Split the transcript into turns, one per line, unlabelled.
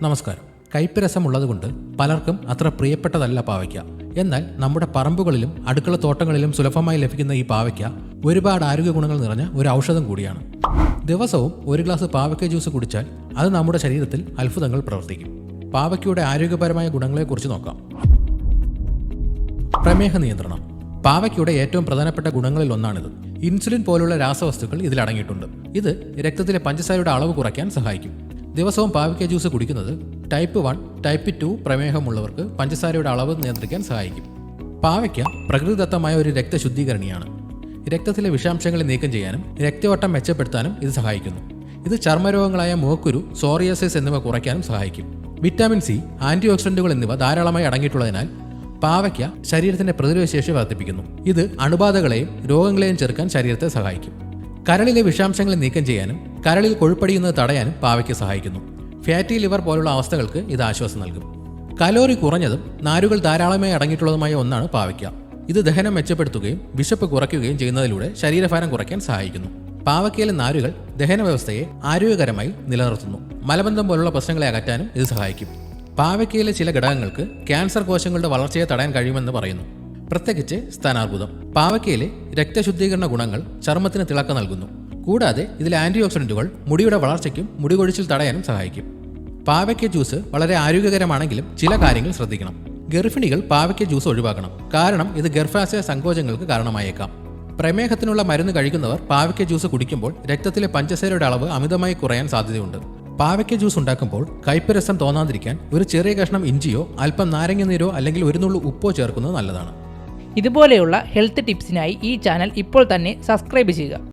നമസ്കാരം. കയ്പ്പ് രസമുള്ളതുകൊണ്ട് പലർക്കും അത്ര പ്രിയപ്പെട്ടതല്ല പാവയ്ക്ക. എന്നാൽ നമ്മുടെ പറമ്പുകളിലും അടുക്കള തോട്ടങ്ങളിലും സുലഭമായി ലഭിക്കുന്ന ഈ പാവയ്ക്ക ഒരുപാട് ആരോഗ്യ ഗുണങ്ങൾ നിറഞ്ഞ ഒരു ഔഷധം കൂടിയാണ്. ദിവസവും ഒരു ഗ്ലാസ് പാവയ്ക്ക ജ്യൂസ് കുടിച്ചാൽ അത് നമ്മുടെ ശരീരത്തിൽ അത്ഭുതങ്ങൾ പ്രവർത്തിക്കും. പാവയ്ക്കയുടെ ആരോഗ്യപരമായ ഗുണങ്ങളെക്കുറിച്ച് നോക്കാം. പ്രമേഹ നിയന്ത്രണം. പാവയ്ക്കയുടെ ഏറ്റവും പ്രധാനപ്പെട്ട ഗുണങ്ങളിൽ ഒന്നാണിത്. ഇൻസുലിൻ പോലുള്ള രാസവസ്തുക്കൾ ഇതിലടങ്ങിയിട്ടുണ്ട്. ഇത് രക്തത്തിലെ പഞ്ചസാരയുടെ അളവ് കുറയ്ക്കാൻ സഹായിക്കും. ദിവസവും പാവയ്ക്ക ജ്യൂസ് കുടിക്കുന്നത് ടൈപ്പ് 1, ടൈപ്പ് 2 പ്രമേഹമുള്ളവർക്ക് പഞ്ചസാരയുടെ അളവ് നിയന്ത്രിക്കാൻ സഹായിക്കും. പാവയ്ക്ക പ്രകൃതിദത്തമായ ഒരു രക്തശുദ്ധീകരണിയാണ്. രക്തത്തിലെ വിഷാംശങ്ങളെ നീക്കം ചെയ്യാനും രക്തയോട്ടം മെച്ചപ്പെടുത്താനും ഇത് സഹായിക്കുന്നു. ഇത് ചർമ്മരോഗങ്ങളായ മുഖക്കുരു, സോറിയാസിസ് എന്നിവ കുറയ്ക്കാനും സഹായിക്കും. വിറ്റാമിൻ സി, ആന്റി ഓക്സിഡന്റുകൾ എന്നിവ ധാരാളമായി അടങ്ങിയിട്ടുള്ളതിനാൽ പാവയ്ക്ക ശരീരത്തിന്റെ പ്രതിരോധശേഷി വർദ്ധിപ്പിക്കുന്നു. ഇത് അണുബാധകളെയും രോഗങ്ങളെയും ചെറുക്കാൻ ശരീരത്തെ സഹായിക്കും. കരളിലെ വിഷാംശങ്ങളെ നീക്കം ചെയ്യാനും കരളിൽ കൊഴുപ്പടിയുന്നത് തടയാനും പാവയ്ക്ക സഹായിക്കുന്നു. ഫാറ്റി ലിവർ പോലുള്ള അവസ്ഥകൾക്ക് ഇത് ആശ്വാസം നൽകും. കലോറി കുറഞ്ഞതും നാരുകൾ ധാരാളമായി അടങ്ങിയിട്ടുള്ളതുമായ ഒന്നാണ് പാവയ്ക്ക. ഇത് ദഹനം മെച്ചപ്പെടുത്തുകയും വിശപ്പ് കുറയ്ക്കുകയും ചെയ്യുന്നതിലൂടെ ശരീരഭാരം കുറയ്ക്കാൻ സഹായിക്കുന്നു. പാവയ്ക്കയിലെ നാരുകൾ ദഹന വ്യവസ്ഥയെ ആരോഗ്യകരമായി നിലനിർത്തുന്നു. മലബന്ധം പോലുള്ള പ്രശ്നങ്ങളെ അകറ്റാനും ഇത് സഹായിക്കും. പാവയ്ക്കയിലെ ചില ഘടകങ്ങൾക്ക് ക്യാൻസർ കോശങ്ങളുടെ വളർച്ചയെ തടയാൻ കഴിയുമെന്ന് പറയുന്നു, പ്രത്യേകിച്ച് സ്ഥാനാർബുദം. പാവയ്ക്കയിലെ രക്തശുദ്ധീകരണ ഗുണങ്ങൾ ചർമ്മത്തിന് തിളക്കം നൽകുന്നു. കൂടാതെ ഇതിലെ ആന്റി ഓക്സിഡന്റുകൾ മുടിയുടെ വളർച്ചയ്ക്കും മുടി കൊഴിച്ചിൽ തടയാനും സഹായിക്കും. പാവയ്ക്ക ജ്യൂസ് വളരെ ആരോഗ്യകരമാണെങ്കിലും ചില കാര്യങ്ങൾ ശ്രദ്ധിക്കണം. ഗർഭിണികൾ പാവയ്ക്ക ജ്യൂസ് ഒഴിവാക്കണം, കാരണം ഇത് ഗർഭാശയ സങ്കോചങ്ങൾക്ക് കാരണമായേക്കാം. പ്രമേഹത്തിനുള്ള മരുന്ന് കഴിക്കുന്നവർ പാവയ്ക്ക ജ്യൂസ് കുടിക്കുമ്പോൾ രക്തത്തിലെ പഞ്ചസാരയുടെ അളവ് അമിതമായി കുറയാൻ സാധ്യതയുണ്ട്. പാവയ്ക്ക ജ്യൂസ് ഉണ്ടാക്കുമ്പോൾ കയ്പ്പ് രസം തോന്നാതിരിക്കാൻ ഒരു ചെറിയ കഷ്ണം ഇഞ്ചിയോ അല്പം നാരങ്ങ നീരോ അല്ലെങ്കിൽ ഒരു നുള്ളു ഉപ്പോ ചേർക്കുന്നത് നല്ലതാണ്.
ഇതുപോലെയുള്ള ഹെൽത്ത് ടിപ്സിനായി ഈ ചാനൽ ഇപ്പോൾ തന്നെ സബ്സ്ക്രൈബ് ചെയ്യുക.